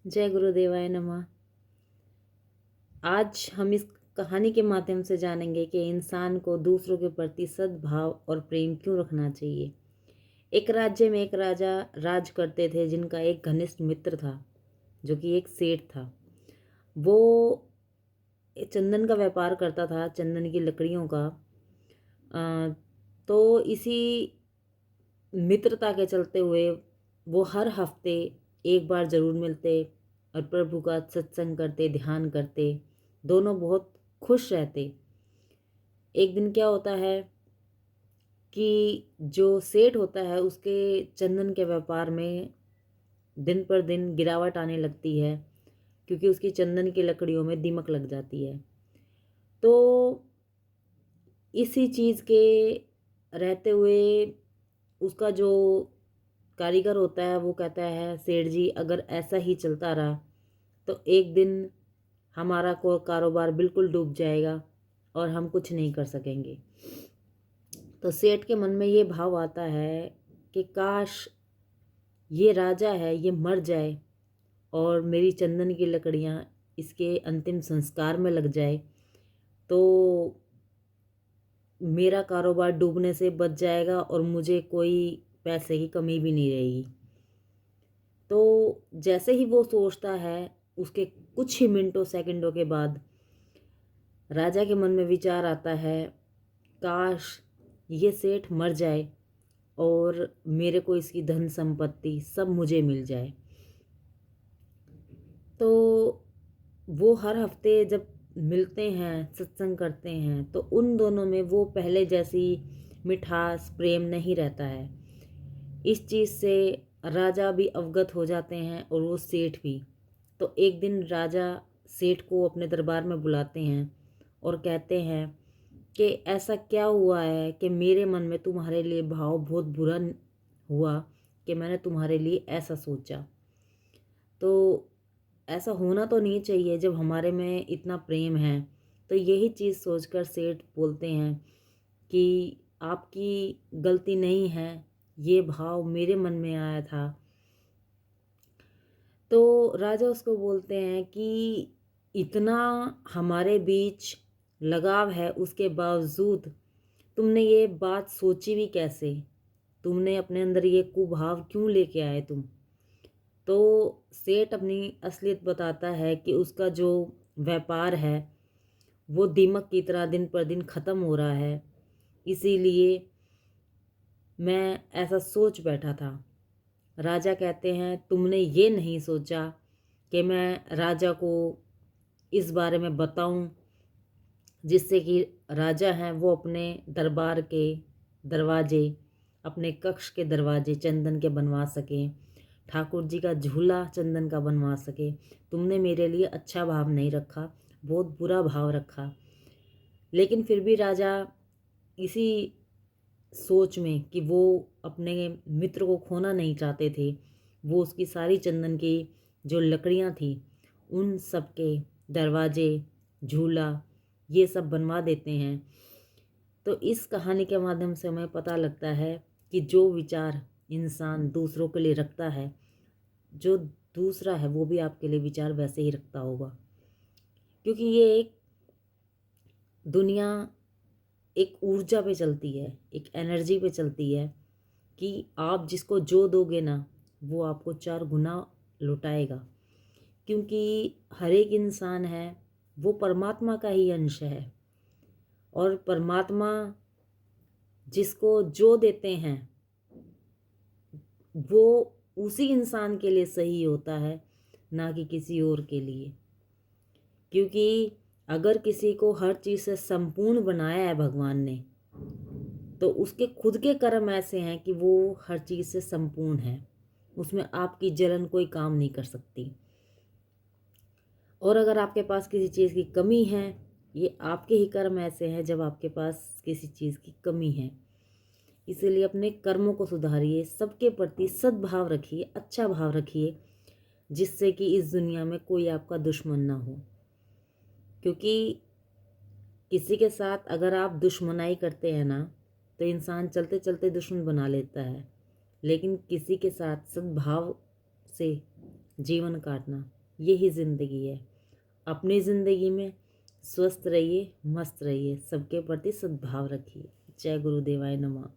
जय गुरुदेवाय नमः। आज हम इस कहानी के माध्यम से जानेंगे कि इंसान को दूसरों के प्रति सद्भाव और प्रेम क्यों रखना चाहिए। एक राज्य में एक राजा राज करते थे जिनका एक घनिष्ठ मित्र था जो कि एक सेठ था। वो चंदन का व्यापार करता था, चंदन की लकड़ियों का। अ, तो इसी मित्रता के चलते हुए वो हर हफ्ते एक बार ज़रूर मिलते और प्रभु का सत्संग करते, ध्यान करते। दोनों बहुत खुश रहते। एक दिन क्या होता है कि जो सेठ होता है उसके चंदन के व्यापार में दिन पर दिन गिरावट आने लगती है, क्योंकि उसकी चंदन की लकड़ियों में दीमक लग जाती है। तो इसी चीज़ के रहते हुए उसका जो कारीगर होता है वो कहता है, सेठ जी अगर ऐसा ही चलता रहा तो एक दिन हमारा को कारोबार बिल्कुल डूब जाएगा और हम कुछ नहीं कर सकेंगे। तो सेठ के मन में ये भाव आता है कि काश ये राजा है ये मर जाए और मेरी चंदन की लकड़ियाँ इसके अंतिम संस्कार में लग जाए, तो मेरा कारोबार डूबने से बच जाएगा और मुझे कोई पैसे की कमी भी नहीं रहेगी। तो जैसे ही वो सोचता है, उसके कुछ ही मिनटों सेकंडों के बाद राजा के मन में विचार आता है, काश ये सेठ मर जाए और मेरे को इसकी धन संपत्ति सब मुझे मिल जाए। तो वो हर हफ्ते जब मिलते हैं, सत्संग करते हैं, तो उन दोनों में वो पहले जैसी मिठास प्रेम नहीं रहता है। इस चीज़ से राजा भी अवगत हो जाते हैं और वो सेठ भी। तो एक दिन राजा सेठ को अपने दरबार में बुलाते हैं और कहते हैं कि ऐसा क्या हुआ है कि मेरे मन में तुम्हारे लिए भाव बहुत बुरा हुआ कि मैंने तुम्हारे लिए ऐसा सोचा। तो ऐसा होना तो नहीं चाहिए जब हमारे में इतना प्रेम है। तो यही चीज़ सोचकर सेठ बोलते हैं कि आपकी गलती नहीं है, ये भाव मेरे मन में आया था। तो राजा उसको बोलते हैं कि इतना हमारे बीच लगाव है, उसके बावजूद तुमने ये बात सोची भी कैसे? तुमने अपने अंदर ये कुभाव क्यों लेके आए तुम? तो सेठ अपनी असलियत बताता है कि उसका जो व्यापार है वो दीमक की तरह दिन पर दिन ख़त्म हो रहा है, इसीलिए मैं ऐसा सोच बैठा था। राजा कहते हैं, तुमने ये नहीं सोचा कि मैं राजा को इस बारे में बताऊं, जिससे कि राजा हैं वो अपने दरबार के दरवाजे, अपने कक्ष के दरवाजे चंदन के बनवा सकें, ठाकुर जी का झूला चंदन का बनवा सके। तुमने मेरे लिए अच्छा भाव नहीं रखा, बहुत बुरा भाव रखा। लेकिन फिर भी राजा इसी सोच में कि वो अपने मित्र को खोना नहीं चाहते थे, वो उसकी सारी चंदन की जो लकड़ियाँ थी उन सब के दरवाजे, झूला ये सब बनवा देते हैं। तो इस कहानी के माध्यम से हमें पता लगता है कि जो विचार इंसान दूसरों के लिए रखता है, जो दूसरा है वो भी आपके लिए विचार वैसे ही रखता होगा। क्योंकि ये एक दुनिया एक ऊर्जा पे चलती है, एक एनर्जी पे चलती है कि आप जिसको जो दोगे ना वो आपको 4 गुना लौटाएगा। क्योंकि हर एक इंसान है वो परमात्मा का ही अंश है और परमात्मा जिसको जो देते हैं वो उसी इंसान के लिए सही होता है, ना कि किसी और के लिए। क्योंकि अगर किसी को हर चीज़ से संपूर्ण बनाया है भगवान ने, तो उसके खुद के कर्म ऐसे हैं कि वो हर चीज़ से संपूर्ण है, उसमें आपकी जलन कोई काम नहीं कर सकती। और अगर आपके पास किसी चीज़ की कमी है, ये आपके ही कर्म ऐसे हैं जब आपके पास किसी चीज़ की कमी है। इसीलिए अपने कर्मों को सुधारिए, सबके प्रति सद्भाव रखिए, अच्छा भाव रखिए, जिससे कि इस दुनिया में कोई आपका दुश्मन ना हो। क्योंकि किसी के साथ अगर आप दुश्मनाई करते हैं ना, तो इंसान चलते चलते दुश्मन बना लेता है। लेकिन किसी के साथ सद्भाव से जीवन काटना यही ज़िंदगी है। अपनी ज़िंदगी में स्वस्थ रहिए, मस्त रहिए, सबके प्रति सद्भाव रखिए। जय गुरुदेवाय नमः।